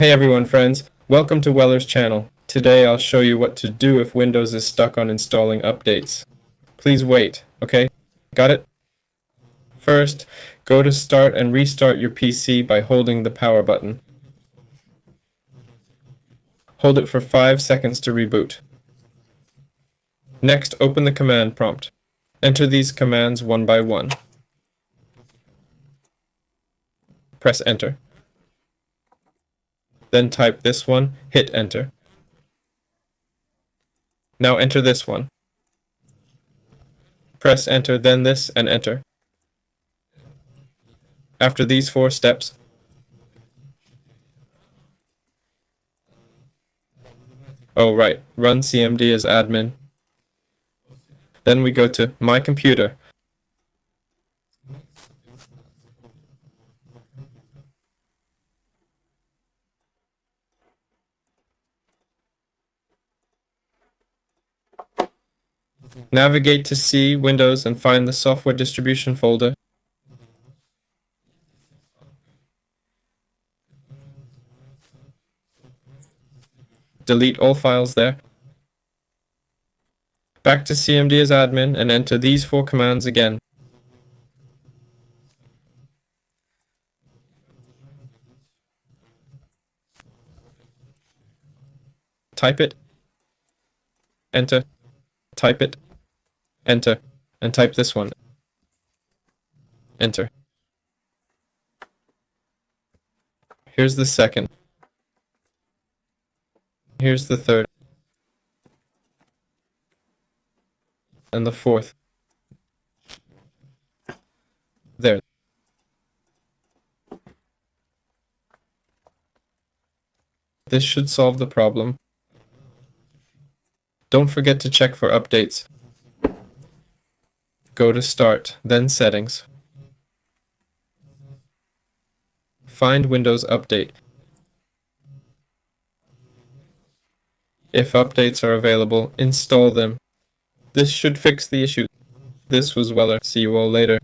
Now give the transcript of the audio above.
Hey everyone, friends. Welcome to Weller's channel. Today I'll show you what to do if Windows is stuck on installing updates. Please wait, okay? Got it? First, go to Start and restart your PC by holding the power button. Hold it for 5 seconds to reboot. Next, open the command prompt. Enter these commands one by one. Press Enter. Then type this one, hit Enter. Now enter this one. Press Enter, then this, and Enter. After these 4 steps, run cmd as admin. Then we go to My Computer. Navigate to C, Windows, and find the software distribution folder. Delete all files there. Back to cmd as admin and enter these 4 commands again. Type it, enter, type it, enter, and type this one. Enter. Here's the second. Here's the third. And the fourth. There. This should solve the problem. Don't forget to check for updates. Go to Start, then Settings. Find Windows Update. If updates are available, install them. This should fix the issue. This was Weller. See you all later.